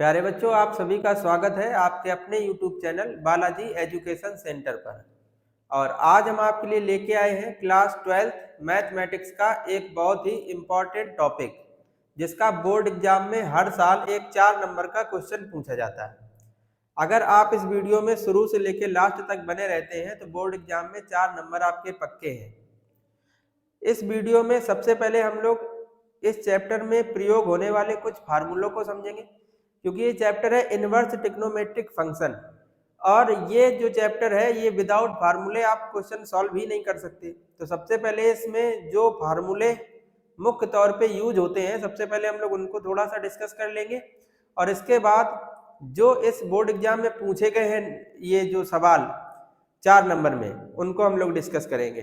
प्यारे बच्चों, आप सभी का स्वागत है आपके अपने YouTube channel Balaji education centre पर। और आज हम आपके लिए लेके आए हैं क्लास 12th मैथमेटिक्स का एक बहुत ही इम्पॉर्टेंट टॉपिक, जिसका बोर्ड एग्जाम में हर साल एक 4 नंबर का क्वेश्चन पूछा जाता है। अगर आप इस वीडियो में शुरू से लेकर लास्ट तक बने रहते हैं तो बोर्ड एग्जाम में 4 नंबर आपके पक्के हैं। इस वीडियो में सबसे पहले हम लोग इस चैप्टर में प्रयोग होने वाले कुछ फार्मूलों को समझेंगे, क्योंकि ये चैप्टर है इनवर्स ट्रिग्नोमेट्रिक फंक्शन। और ये जो चैप्टर है ये विदाउट फार्मूले आप क्वेश्चन सॉल्व ही नहीं कर सकते। तो सबसे पहले इसमें जो फार्मूले मुख्य तौर पे यूज होते हैं, सबसे पहले हम लोग उनको थोड़ा सा डिस्कस कर लेंगे। और इसके बाद जो इस बोर्ड एग्जाम में पूछे गए हैं ये जो सवाल 4 नंबर में, उनको हम लोग डिस्कस करेंगे।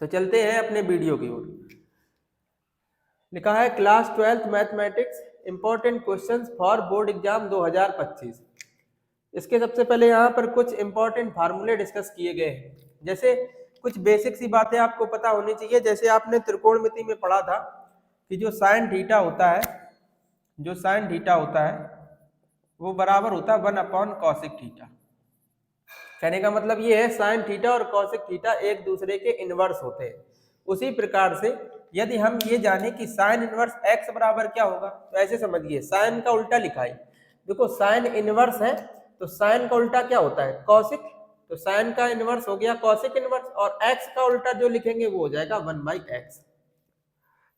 तो चलते हैं अपने वीडियो की ओर। लिखा है class 12th mathematics important questions for board exam 2025। इसके सबसे पहले यहाँ पर कुछ इंपॉर्टेंट फार्मूले डिस्कस किए गए हैं। जैसे कुछ बेसिक सी बातें आपको पता होनी चाहिए। जैसे आपने त्रिकोणमिति में पढ़ा था कि जो साइन थीटा होता है वो बराबर होता है 1/कॉसिक थीटा। कहने का मतलब ये है साइन थीटा और कॉसिक थीटा एक दूसरे के इनवर्स होते हैं। उसी प्रकार से यदि हम ये जाने कि साइन इनवर्स एक्स बराबर क्या होगा, तो ऐसे समझिए साइन का उल्टा लिखा है। देखो साइन इनवर्स है तो साइन का उल्टा क्या होता है, कॉसिक। तो साइन का इनवर्स हो गया कॉसिक इनवर्स, और एक्स का उल्टा जो लिखेंगे वो हो जाएगा 1/x।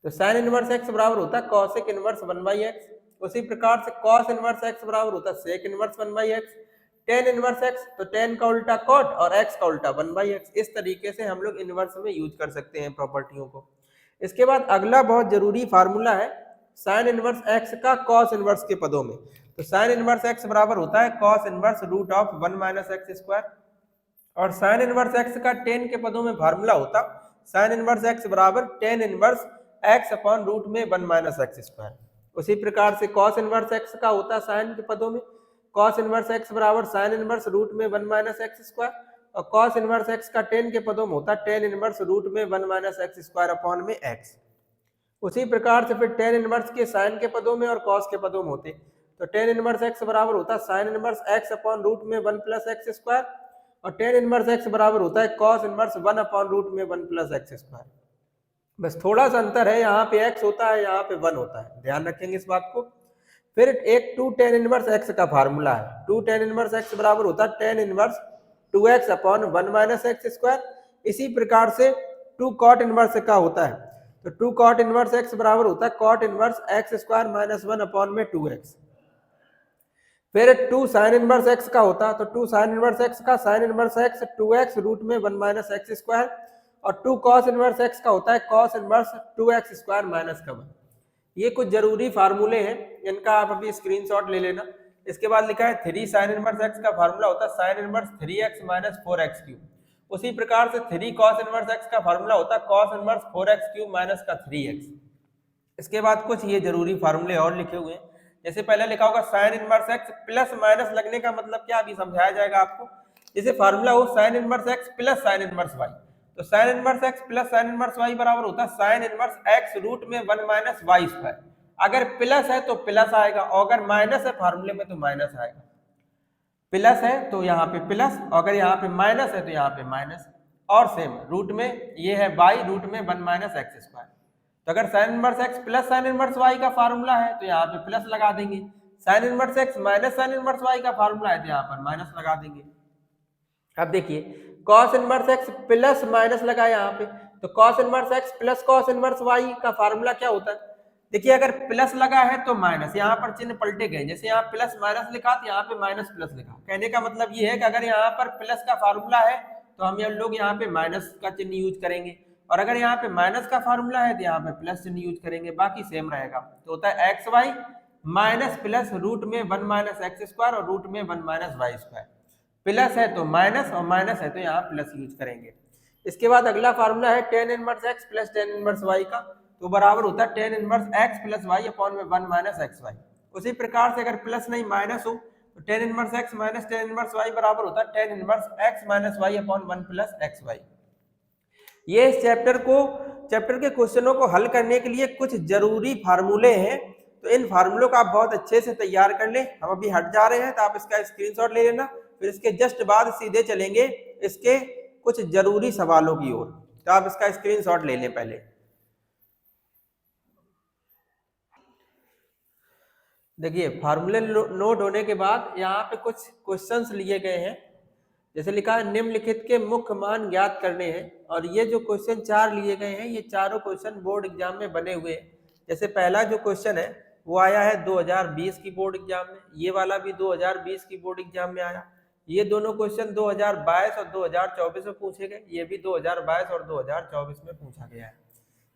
तो साइन इनवर्स एक्स बराबर होता है कॉसिक इनवर्स 1/x। उसी प्रकार से कॉस इनवर्स एक्स बराबर होता है sec inverse 1/x। Tan inverse x तो टेन का उल्टा कॉट और एक्स का उल्टा 1/x। इस तरीके से हम लोग इनवर्स में यूज कर सकते हैं प्रॉपर्टियों को। इसके बाद अगला बहुत जरूरी फार्मूला है साइन इनवर्स एक्स का कॉस इनवर्स के पदों में। तो साइन इनवर्स एक्स बराबर होता है cos inverse root of 1 - x square. और साइन इनवर्स एक्स का टेन के पदों में फार्मूला होता साइन इनवर्स एक्स बराबर tan inverse x upon root में 1 - x स्क्वायर। उसी प्रकार से कॉस इनवर्स एक्स का होता साइन के पदों में कॉस इनवर्स एक्स बराबर साइन इनवर्स रूट में 1 - x स्क्वायर। और कॉस इनवर्स एक्स का टेन के पदों में होता टेन इनवर्स रूट में 1 - x स्क्वायर अपॉन में x। उसी प्रकार से फिर टेन इनवर्स के साइन के पदों में और कॉस के पदों में होते तो टेन इनवर्स एक्स बराबर होता sine inverse x upon root में 1 + x स्क्वायर। और टेन इनवर्स एक्स बराबर होता है कॉस इनवर्स 1 अपॉन रूट में 1 + x स्क्वायर। बस थोड़ा सा अंतर है, यहाँ पे x होता है, यहाँ पे 1 होता है, ध्यान रखेंगे इस बात को। फिर एक 2 tan इनवर्स x का फार्मूला है। 2 tan इनवर्स x बराबर होता है tan inverse 2x upon 1 - x square. इसी प्रकार से 2 cot इनवर्स का होता है तो 2 cot इनवर्स x बराबर होता है cot inverse x square minus 1 upon में 2x। फिर 2 sin इनवर्स x का होता तो 2 sin इनवर्स x का sin inverse x 2x root में 1 - x स्क्वायर। और 2 cos इनवर्स x का होता है cos inverse 2x square minus का 1। ये कुछ जरूरी फार्मूले हैं, इनका आप अभी स्क्रीनशॉट ले लेना। इसके बाद लिखा है 3 sin इनवर्स x का फार्मूला होता है sin inverse 3x - 4x cube. उसी प्रकार से 3 cos इनवर्स x का फार्मूला होता है cos inverse 4x cube minus का 3x। इसके बाद कुछ ये जरूरी फार्मूले और लिखे हुए हैं। जैसे पहले लिखा होगा sin inverse x plus minus लगने का मतलब क्या, अभी समझाया जाएगा आपको। जैसे फार्मूला हो sin inverse x plus sin inverse y, तो sin inverse x plus sin inverse y बराबर होता है sin इनवर्स x रूट में 1 - y स्क्वायर। अगर प्लस है तो प्लस आएगा, और अगर माइनस है फार्मूले में तो माइनस आएगा। प्लस है तो यहाँ पे प्लस, और अगर यहाँ पे माइनस है तो यहाँ पे माइनस। और सेम रूट में ये है y रूट में 1 - x स्क्वायर। तो अगर sin inverse x plus sin inverse y का फार्मूला है तो यहाँ पे प्लस लगा देंगे। sin inverse x minus sin inverse y का फार्मूला है तो यहाँ पर माइनस लगा देंगे। अब देखिए cos inverse x plus minus लगा यहाँ पे, तो cos inverse x plus cos inverse y का फार्मूला क्या होता है। देखिए अगर प्लस लगा है तो माइनस, यहाँ पर चिन्ह पलटे गए। जैसे यहाँ प्लस माइनस लिखा तो यहाँ पे माइनस प्लस लिखा। कहने का मतलब ये है कि अगर यहाँ पर प्लस का फार्मूला है तो हम लोग यहाँ पे माइनस का चिन्ह यूज करेंगे, और अगर यहाँ पे माइनस का फार्मूला है तो यहाँ पे प्लस चिन्ह यूज करेंगे, बाकी सेम रहेगा। तो होता है x y minus plus root में 1 - x स्क्वायर और रूट में 1 - y स्क्वायर। प्लस है तो माइनस और माइनस है तो यहाँ प्लस यूज करेंगे। इसके बाद अगला फार्मूला है tan inverse x plus tan inverse y का, तो बराबर होता है tan inverse x plus y upon में 1 - xy। उसी प्रकार से अगर प्लस नहीं माइनस हो तो tan inverse x minus tan inverse y बराबर होता है tan inverse x minus y upon 1 + xy। ये इस चैप्टर के क्वेश्चनों को हल करने के लिए कुछ जरूरी फार्मूले हैं। तो इन फार्मूलों को आप बहुत अच्छे से तैयार कर लें। हम अभी हट जा रहे हैं तो आप इसका स्क्रीनशॉट ले लेना, फिर इसके जस्ट बाद सीधे चलेंगे इसके कुछ जरूरी सवालों की ओर। तो आप इसका स्क्रीनशॉट ले लें पहले। देखिए फार्मूले नोट होने के बाद यहाँ पे कुछ क्वेश्चंस लिए गए हैं। जैसे लिखा है निम्नलिखित के मुख्य मान ज्ञात करने हैं, और ये जो क्वेश्चन 4 लिए गए हैं ये चारों क्वेश्चन बोर्ड एग्जाम में बने हुए हैं। जैसे पहला जो क्वेश्चन है वो आया है 2020 की बोर्ड एग्जाम में, ये वाला भी 2020 की बोर्ड एग्जाम में आया। ये दोनों क्वेश्चन 2022 और 2024 में पूछे गए, ये भी 2022 और 2024 में पूछा गया है।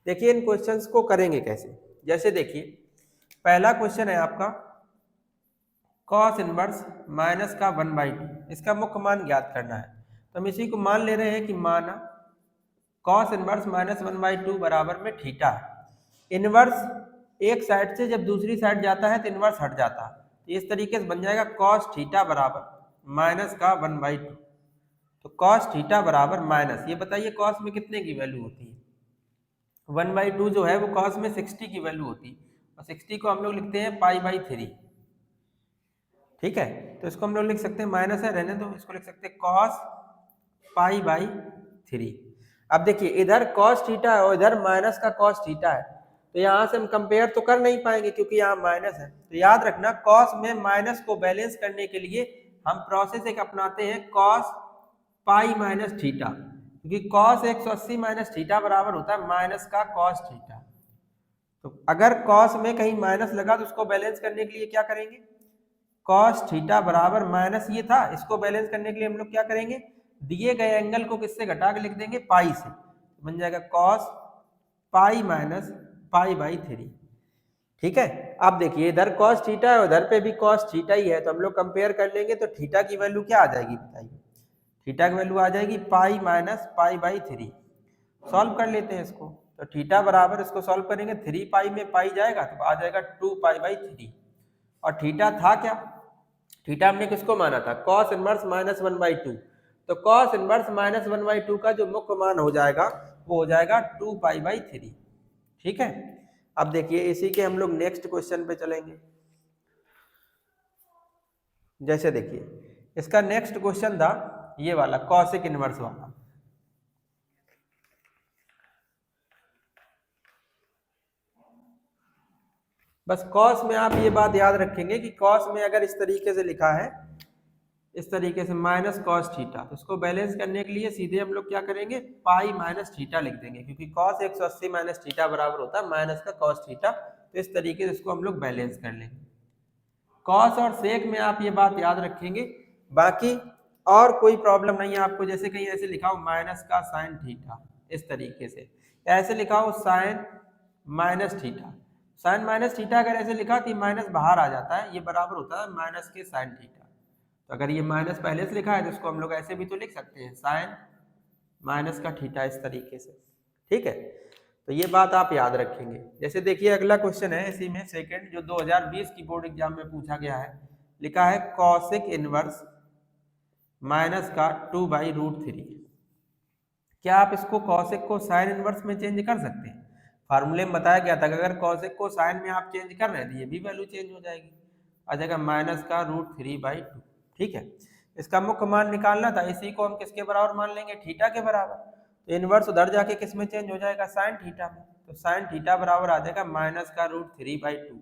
देखिए इन क्वेश्चंस को करेंगे कैसे। जैसे देखिए पहला क्वेश्चन है आपका cos इनवर्स माइनस का 1/2, इसका मुख्य मान ज्ञात करना है। तो हम इसी को मान ले रहे हैं कि माना cos इनवर्स माइनस 1/2 बराबर में थीटा। इनवर्स एक साइड से जब दूसरी साइड जाता है तो इनवर्स हट जाता है, तो इस तरीके से बन जाएगा cos थीटा बराबर माइनस का 1/2। तो cos थीटा बराबर माइनस, ये बताइए cos में कितने की वैल्यू होती है? 1/2 जो है वो cos में 60 की वैल्यू होती है, और 60 को हम लोग लिखते हैं π/3। ठीक है, तो इसको हम लोग लिख सकते हैं, माइनस है रहने दो, इसको लिख सकते हैं cos π/3। अब देखिए इधर cos थीटा है और इधर माइनस का cos थीटा है, तो यहाँ से हम कंपेयर तो कर नहीं पाएंगे क्योंकि यहाँ माइनस है। तो याद रखना cos में माइनस को बैलेंस करने के लिए हम प्रोसेस एक अपनाते हैं cos π-थीटा, क्योंकि cos 180 माइनस थीटा बराबर होता है माइनस का cos थीटा। तो अगर cos में कहीं माइनस लगा तो उसको बैलेंस करने के लिए क्या करेंगे, cos थीटा बराबर माइनस ये था, इसको बैलेंस करने के लिए हम लोग क्या करेंगे, दिए गए एंगल को किससे घटा के लिख देंगे, पाई से, बन जाएगा cos π/3। ठीक है, अब देखिए इधर cos थीटा है, उधर पे भी cos थीटा ही है, तो हम लोग कंपेयर कर लेंगे तो थीटा की वैल्यू क्या आ जाएगी बताइए, थीटा की वैल्यू आ जाएगी π-π/3। सॉल्व कर लेते हैं इसको, तो थीटा बराबर इसको सॉल्व करेंगे 3 पाई में पाई जाएगा तो आ जाएगा 2π/3। और थीटा था क्या, थीटा हमने किसको माना था, cos इनवर्स माइनस 1/2। तो cos इनवर्स माइनस 1/2 का जो मुख्य मान हो जाएगा वो हो जाएगा 2π/3। ठीक है, अब देखिए इसी के हम लोग नेक्स्ट क्वेश्चन पे चलेंगे। जैसे देखिए इसका नेक्स्ट क्वेश्चन था ये वाला कॉसेक इनवर्स वाला। बस cos में आप ये बात याद रखेंगे कि cos में अगर इस तरीके से लिखा है, इस तरीके से माइनस cos थीटा, तो उसको बैलेंस करने के लिए सीधे हम लोग क्या करेंगे, पाई माइनस थीटा लिख देंगे, क्योंकि cos 180 माइनस थीटा बराबर होता है माइनस का cos थीटा। तो इस तरीके से इसको हम लोग बैलेंस कर लेंगे। cos और sec में आप ये बात याद रखेंगे, बाकी और कोई प्रॉब्लम नहीं है आपको। जैसे कहीं ऐसे लिखा हो माइनस का साइन थीटा, इस तरीके से, ऐसे लिखा हो sine minus theta, sine minus theta अगर ऐसे लिखा तो माइनस बाहर आ जाता है, ये बराबर होता है माइनस के साइन थीटा। तो अगर ये माइनस पहले से लिखा है तो इसको हम लोग ऐसे भी तो लिख सकते हैं, साइन माइनस का थीटा, इस तरीके से। ठीक है, तो ये बात आप याद रखेंगे। जैसे देखिए अगला क्वेश्चन है इसी में सेकंड, जो 2020 की बोर्ड एग्जाम में पूछा गया है। लिखा है कॉसेक इनवर्स माइनस का 2/√3। क्या आप इसको कॉसेक को साइन इनवर्स में चेंज कर सकते हैं? फार्मूले में बताया गया था कि अगर कॉसेक को साइन में आप चेंज कर रहे हैं तो ये भी वैल्यू चेंज हो जाएगी, आ जाएगा माइनस का √3/2। ठीक है, इसका मुख्य मान निकालना था, इसी को हम किसके बराबर मान लेंगे, थीटा के बराबर। तो इनवर्स उधर जाके किस में चेंज हो जाएगा, साइन थीटा में। तो साइन थीटा बराबर आ जाएगा माइनस का √3/2।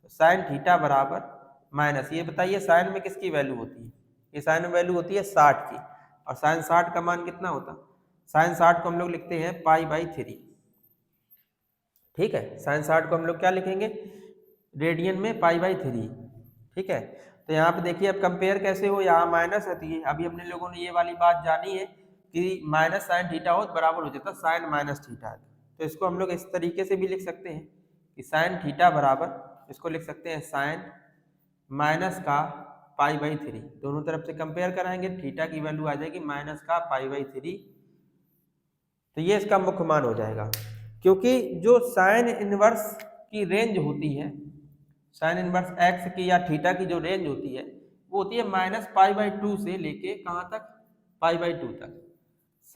तो साइन थीटा बराबर माइनस, ये बताइए साइन में किसकी वैल्यू होती है, ये साइन में वैल्यू होती है 60 की, और साइन 60 का मान कितना होता, साइन 60 को हम लोग लिखते हैं π/3। ठीक है, साइन 60 को हम लोग क्या लिखेंगे, रेडियन में π/3। ठीक है, तो यहाँ पे देखिए अब कंपेयर कैसे हो, यहाँ माइनस होती है, अभी अपने लोगों ने ये वाली बात जानी है कि माइनस साइन थीटा हो तो बराबर हो जाता है साइन माइनस थीटा। तो इसको हम लोग इस तरीके से भी लिख सकते हैं कि साइन थीटा बराबर, इसको लिख सकते हैं साइन माइनस का π/3। दोनों तरफ से कंपेयर कराएंगे, थीटा की वैल्यू आ जाएगी माइनस का π/3। तो ये इसका मुख्य मान हो जाएगा, क्योंकि जो साइन इनवर्स की रेंज होती है, साइन इनवर्स एक्स की या थीटा की जो रेंज होती है वो होती है -π/2 से लेके कहाँ तक, π/2 तक।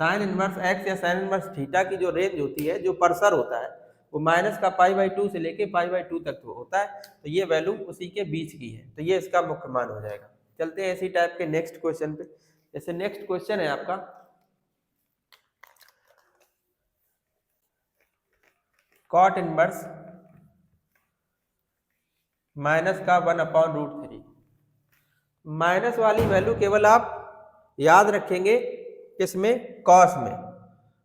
साइन इनवर्स एक्स या साइन इनवर्स थीटा की जो रेंज होती है, जो परसर होता है वो माइनस का π/2 से लेके π/2 तक होता है, तो ये वैल्यू उसी के बीच की है, तो ये इसका मुख्य मान हो जाएगा। चलते हैं इसी टाइप के नेक्स्ट क्वेश्चन पे। जैसे नेक्स्ट क्वेश्चन है आपका कॉट इनवर्स माइनस का 1/√3। माइनस वाली वैल्यू केवल आप याद रखेंगे किसमें, कॉस में।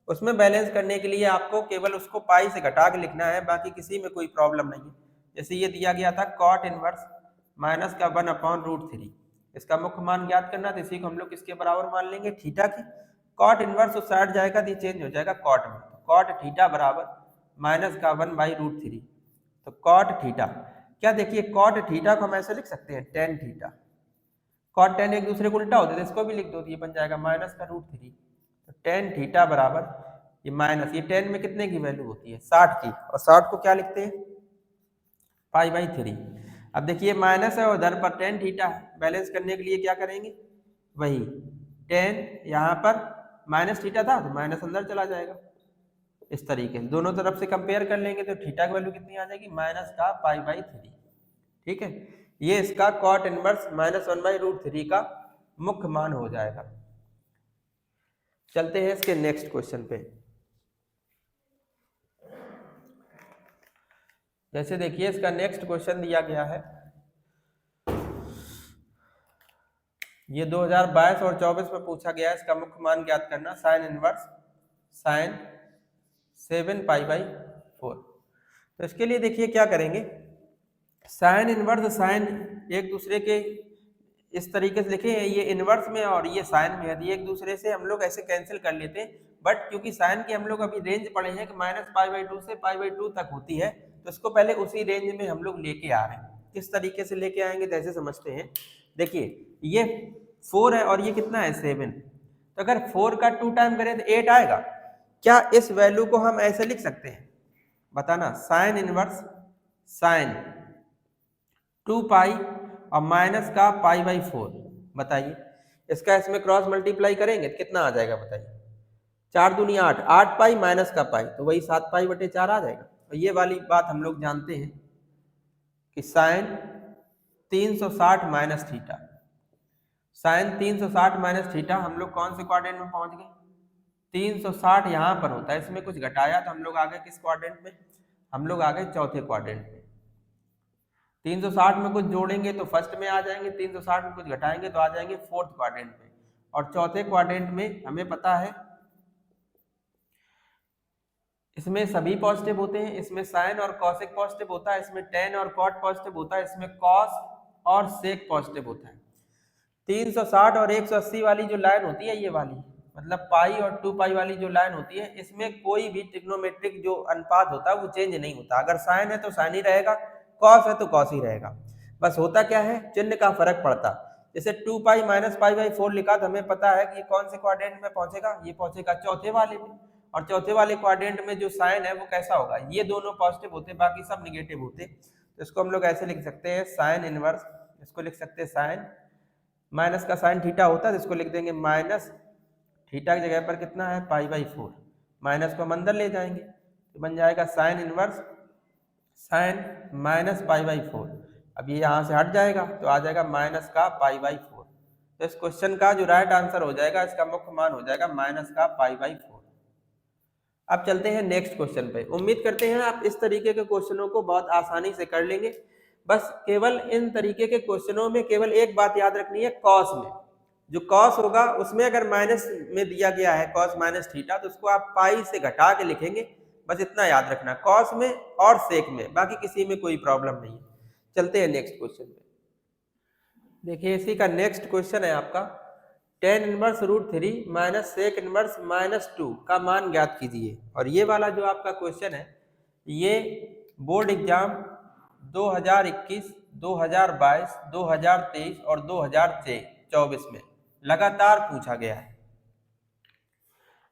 उसमें बैलेंस करने के लिए आपको केवल उसको पाई से घटा के लिखना है, बाकी किसी में कोई प्रॉब्लम नहीं है। जैसे ये दिया गया था कॉट इनवर्स माइनस का 1/√3, इसका मुख्य मान ज्ञात करना, तो इसी को हम लोग किसके बराबर मान लेंगे, थीटा की। कॉट इनवर्स उस साइड जाएगा तो ये चेंज हो जाएगा कॉट में, तो कॉट थीटा बराबर माइनस का 1/√3। तो कॉट थीटा क्या, देखिए कॉट थीटा को हम ऐसे लिख सकते हैं टेन थीटा, कॉट टेन एक दूसरे को उल्टा होते थे, इसको भी लिख दो तो ये बन जाएगा माइनस का √3। तो टेन थीटा बराबर ये माइनस, ये टेन में कितने की वैल्यू होती है, 60 की, और 60 को क्या लिखते हैं π/3। अब देखिए माइनस है और उधर पर टेन थीटा है, बैलेंस करने के लिए क्या करेंगे, वही टेन यहाँ पर माइनस थीटा था तो माइनस अंदर चला जाएगा, इस तरीके से दोनों तरफ से कंपेयर कर लेंगे तो थीटा की वैल्यू कितनी आ जाएगी, माइनस का π/3। ठीक है, ये इसका कॉट इनवर्स माइनस 1/√3 का मुख्य मान हो जाएगा। चलते हैं इसके नेक्स्ट क्वेश्चन पे। जैसे देखिए इसका नेक्स्ट क्वेश्चन दिया गया है, ये 2022 और 24 में पूछा गया है, इसका मुख्य मान ज्ञात करना, साइन इनवर्स साइन 7π/4। तो इसके लिए देखिए क्या करेंगे, साइन इनवर्स साइन एक दूसरे के इस तरीके से लिखे हैं, ये इनवर्स में और ये साइन में है, ये एक दूसरे से हम लोग ऐसे कैंसिल कर लेते हैं, बट क्योंकि साइन की हम लोग अभी रेंज पढ़े हैं कि -π/2 से π/2 तक होती है, तो इसको पहले उसी रेंज में हम लोग लेके आ रहे हैं। किस तरीके से लेके आएंगे तो ऐसे समझते हैं, देखिए ये 4 है और ये कितना है 7, तो अगर 4 का 2 टाइम करें तो 8 आएगा। क्या इस वैल्यू को हम ऐसे लिख सकते हैं, बताना, साइन इनवर्स साइन 2π और माइनस का π/4, बताइए इसका इसमें क्रॉस मल्टीप्लाई करेंगे तो कितना आ जाएगा, बताइए 4 दूनी 8, 8π माइनस का पाई तो वही 7π/4 आ जाएगा। और ये वाली बात हम लोग जानते हैं कि sine 360 minus theta, sine 360 minus theta हम लोग कौन से क्वाड्रेंट में पहुंच गए, 360 यहाँ पर होता है, इसमें कुछ घटाया तो हम लोग आ गए किस क्वाड्रेंट में, हम लोग आ गए चौथे क्वाड्रेंट में। 360 में कुछ जोड़ेंगे तो फर्स्ट में आ जाएंगे, 360 में कुछ घटाएंगे तो आ जाएंगे फोर्थ क्वाड्रेंट में, और चौथे क्वाड्रेंट में हमें पता है इसमें सभी पॉजिटिव होते हैं, इसमें साइन और कॉसेक पॉजिटिव होता है, इसमें टेन और कॉट पॉजिटिव होता है, इसमें कॉस और सेक पॉजिटिव होता है। 360 और 180 वाली जो लाइन होती है, ये वाली मतलब पाई और 2π वाली जो लाइन होती है, इसमें कोई भी ट्रिग्नोमेट्रिक जो अनुपात होता है वो चेंज नहीं होता, अगर साइन है तो साइन ही रहेगा, कॉस है तो कॉस ही रहेगा, बस होता क्या है चिन्ह का फर्क पड़ता। जैसे 2π माइनस π/4 लिखा तो हमें पता है कि ये कौन से क्वाड्रेंट में पहुंचेगा, ये पहुंचेगा चौथे वाले में, और चौथे वाले क्वाड्रेंट में जो साइन है वो कैसा होगा, ये दोनों पॉजिटिव होते बाकी सब निगेटिव होते, तो इसको हम लोग ऐसे लिख सकते हैं साइन इनवर्स, इसको लिख सकते हैं साइन, माइनस का साइन थीटा होता है तो इसको लिख देंगे माइनस थीटा की जगह पर कितना है π/4, माइनस को हम अंदर ले जाएंगे तो बन जाएगा साइन इनवर्स साइन माइनस π/4। अब ये यहाँ से हट जाएगा तो आ जाएगा माइनस का π/4, तो इस क्वेश्चन का जो राइट आंसर हो जाएगा, इसका मुख्य मान हो जाएगा माइनस का π/4। अब चलते हैं नेक्स्ट क्वेश्चन पे। उम्मीद करते हैं आप इस तरीके के क्वेश्चनों को बहुत आसानी से कर लेंगे। बस केवल इन तरीके के क्वेश्चनों में केवल एक बात याद रखनी है, कॉस में जो कॉस होगा उसमें अगर माइनस में दिया गया है कॉस माइनस थीटा, तो उसको आप पाई से घटा के लिखेंगे, बस इतना याद रखना, कॉस में और सेक में, बाकी किसी में कोई प्रॉब्लम नहीं है। चलते हैं नेक्स्ट क्वेश्चन पे। देखिए इसी का नेक्स्ट क्वेश्चन है आपका tan inverse √3 minus sec inverse -2 का मान ज्ञात कीजिए। और ये वाला जो आपका क्वेश्चन है ये बोर्ड एग्जाम 2021, 2022, 2023 और 2024 में लगातार पूछा गया है।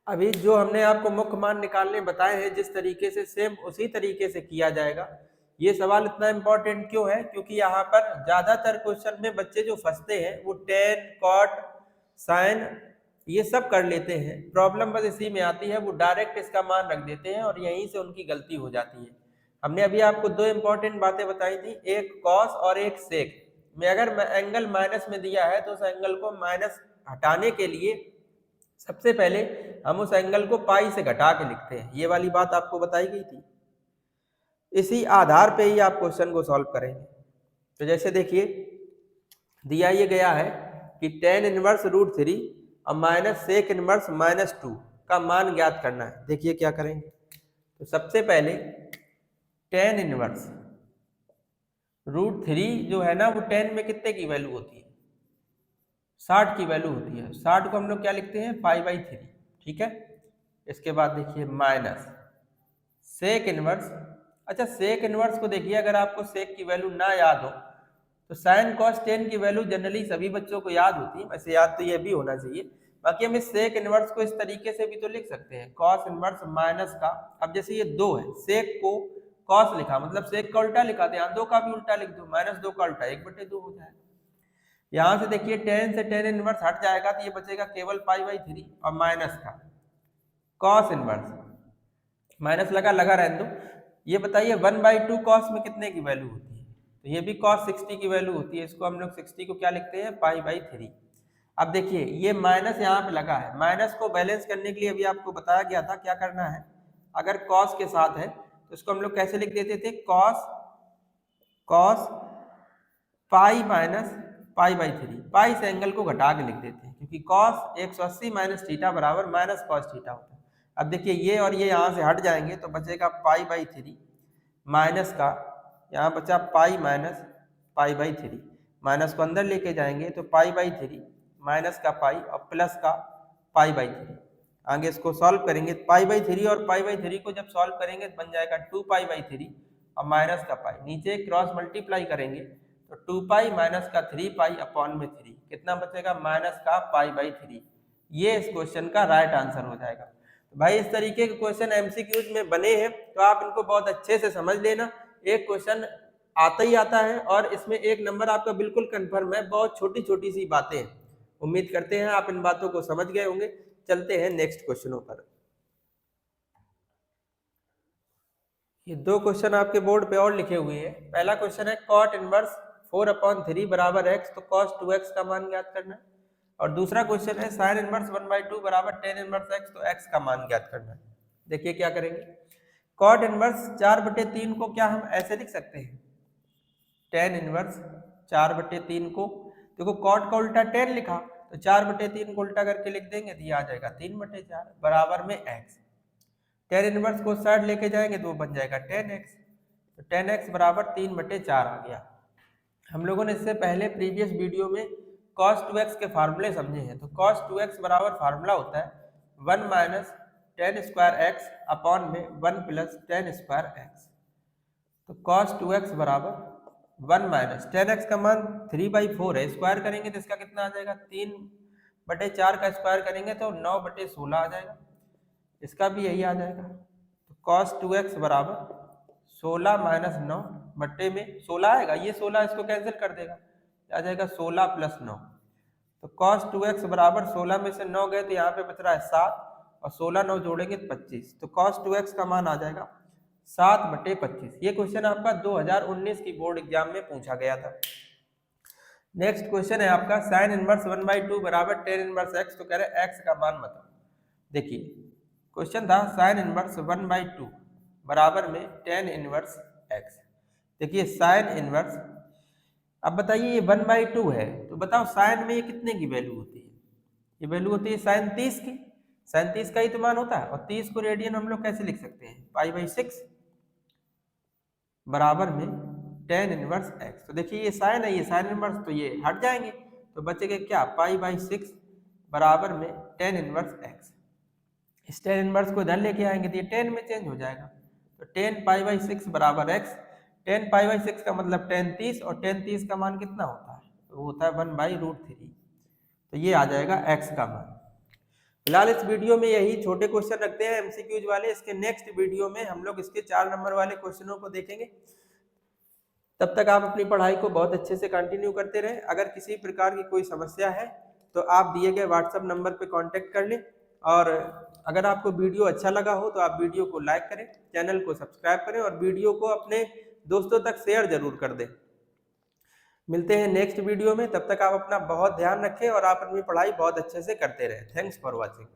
अभी जो हमने आपको मुख्य मान निकालने बताए हैं जिस तरीके से, सेम उसी तरीके से किया जाएगा। ये सवाल इतना इंपॉर्टेंट क्यों है, क्योंकि यहाँ पर ज्यादातर क्वेश्चन में बच्चे जो फंसते हैं वो टेन, कॉट, साइन ये सब कर लेते हैं, प्रॉब्लम बस इसी में आती है, वो डायरेक्ट इसका मान रख देते हैं और यहीं से उनकी गलती हो जाती है। हमने अभी आपको दो इंपॉर्टेंट बातें बताई थी, एक कॉस और एक सेक में अगर एंगल माइनस में दिया है तो उस एंगल को माइनस हटाने के लिए सबसे पहले हम उस एंगल को पाई से घटा के लिखते हैं, ये वाली बात आपको बताई गई थी। इसी आधार पे ही आप क्वेश्चन को सॉल्व करेंगे। तो जैसे देखिए दिया ये गया है कि tan इनवर्स रूट 3 और माइनस सेक इनवर्स -2 का मान ज्ञात करना है। देखिए क्या करेंगे, तो सबसे पहले tan इनवर्स रूट 3 जो है ना वो tan में कितने की वैल्यू होती है, 60 की वैल्यू होती है। 60 को हम लोग क्या लिखते हैं, π/3, ठीक है। इसके बाद देखिए माइनस सेक इनवर्स, अच्छा सेक इनवर्स को देखिए अगर आपको सेक की वैल्यू ना याद हो तो साइन कॉस टेन की वैल्यू जनरली सभी बच्चों को याद होती है, वैसे याद तो ये भी होना चाहिए। बाकी हम इस सेक इनवर्स को इस तरीके से भी तो लिख सकते हैं, कॉस इनवर्स माइनस का, अब जैसे ये 2 है, सेक को कॉस लिखा मतलब सेक का उल्टा लिखा था, यहाँ 2 का भी उल्टा लिख दो, -2 का उल्टा 1/2 हो जाएगा। यहाँ से देखिए टेन से टेन इनवर्स हट जाएगा तो ये बचेगा केवल π/3 और माइनस का कॉस इनवर्स, माइनस लगा रहने दो। ये बताइए 1/2 कॉस में कितने की वैल्यू होती है, तो ये भी cos 60 की वैल्यू होती है, इसको हम लोग 60 को क्या लिखते हैं, π/3। अब देखिए ये माइनस यहाँ पे लगा है, माइनस को बैलेंस करने के लिए अभी आपको बताया गया था क्या करना है, अगर cos के साथ है तो इसको हम लोग कैसे लिख देते थे, cos पाई माइनस π/3, पाई से एंगल को घटा के लिख देते हैं क्योंकि cos 180 माइनस थीटा बराबर माइनस कॉस थीटा होता है। अब देखिए ये और ये यहाँ से हट जाएंगे तो बचेगा π/3 माइनस का, यहाँ बचा पाई माइनस π/3, माइनस को अंदर लेके जाएंगे तो π/3 माइनस का पाई और प्लस का π/3। आगे इसको सॉल्व करेंगे, π/3 और π/3 को जब सॉल्व करेंगे तो बन जाएगा 2π/3 और माइनस का पाई, नीचे क्रॉस मल्टीप्लाई करेंगे तो 2π माइनस का 3π अपॉन में 3, कितना बचेगा, माइनस का π/3। ये इस क्वेश्चन का राइट आंसर हो जाएगा। तो भाई इस तरीके के क्वेश्चन एमसीक्यूज में बने हैं तो आप इनको बहुत अच्छे से समझ लेना, एक क्वेश्चन आता ही आता है और इसमें 1 नंबर आपका बिल्कुल कंफर्म है, बहुत छोटी छोटी सी बातें हैं। उम्मीद करते हैं आप इन बातों को समझ गए होंगे। चलते हैं नेक्स्ट क्वेश्चनों पर। ये 2 क्वेश्चन आपके बोर्ड पे और लिखे हुए हैं। पहला क्वेश्चन है cot इनवर्स 4/3 बराबर x, तो cos 2x का मान ज्ञात करना है। और दूसरा क्वेश्चन है sin इनवर्स 1/2 बराबर tan इनवर्स x, तो x का मान ज्ञात करना है। देखिए क्या करेंगे, cot इनवर्स 4/3 को क्या हम ऐसे लिख सकते हैं, tan इनवर्स 4/3 को, देखो cot का उल्टा tan लिखा तो 4/3 को उल्टा करके लिख देंगे तो ये आ जाएगा 3/4 बराबर में x। tan इनवर्स को साइड लेके जाएंगे तो वो बन जाएगा tan x, तो tan x बराबर 3/4 आ गया। हम लोगों ने इससे पहले प्रीवियस वीडियो में cos 2x के फार्मूले समझे हैं, तो cos 2x बराबर फार्मूला होता है 1 minus tan square x upon में 1 प्लस tan स्क्वायर x। तो cos 2x बराबर 1 माइनस tan x का मान 3/4 है, स्क्वायर करेंगे तो इसका कितना आ जाएगा, 3/4 का स्क्वायर करेंगे तो 9/16 आ जाएगा, इसका भी यही आ जाएगा। तो cos 2x बराबर 16 माइनस 9 बट्टे में 16 आएगा, ये 16 इसको कैंसिल कर देगा, आ जाएगा 16 प्लस 9। तो cos 2x बराबर 16 में से 9 गए तो यहाँ पे बच रहा है 7 और 16 9 जोड़ेंगे तो 25, तो cos 2x का मान आ जाएगा 7/25। ये क्वेश्चन आपका 2019 की बोर्ड एग्जाम में पूछा गया था। नेक्स्ट क्वेश्चन है आपका sin इनवर्स 1/2 बराबर tan इनवर्स x, तो कह रहे x का मान बताओ। देखिए क्वेश्चन था sin इनवर्स 1/2 बराबर में tan इनवर्स x। देखिए sin इनवर्स, अब बताइए ये 1/2 है तो बताओ sin में ये कितने की वैल्यू होती है, ये वैल्यू होती है sin 30 की, sin 30 का ही तो मान होता है, और 30 को रेडियन हम लोग कैसे लिख सकते हैं, π/6 बराबर में tan इनवर्स x। तो देखिए ये sin है, ये sin इनवर्स, तो ये हट जाएंगे तो बचेगा क्या, π/6 बराबर में tan इनवर्स x। इस tan इनवर्स को इधर लेके आएंगे तो ये tan में चेंज हो जाएगा, तो tan π/6 बराबर x। tan π/6 का मतलब tan 30 और tan 30 का मान कितना होता है, तो वो होता है 1/√3, तो ये आ जाएगा x का मान। फिलहाल इस वीडियो में यही छोटे क्वेश्चन रखते हैं एमसीक्यूज वाले, इसके नेक्स्ट वीडियो में हम लोग इसके 4 नंबर वाले क्वेश्चनों को देखेंगे। तब तक आप अपनी पढ़ाई को बहुत अच्छे से कंटिन्यू करते रहें। अगर किसी प्रकार की कोई समस्या है तो आप दिए गए व्हाट्सएप नंबर पे कांटेक्ट कर लें। और अगर आपको वीडियो अच्छा लगा हो तो आप वीडियो को लाइक करें, चैनल को सब्सक्राइब करें और वीडियो को अपने दोस्तों तक शेयर जरूर कर दें। मिलते हैं नेक्स्ट वीडियो में, तब तक आप अपना बहुत ध्यान रखें और आप अपनी पढ़ाई बहुत अच्छे से करते रहें। Thanks for watching.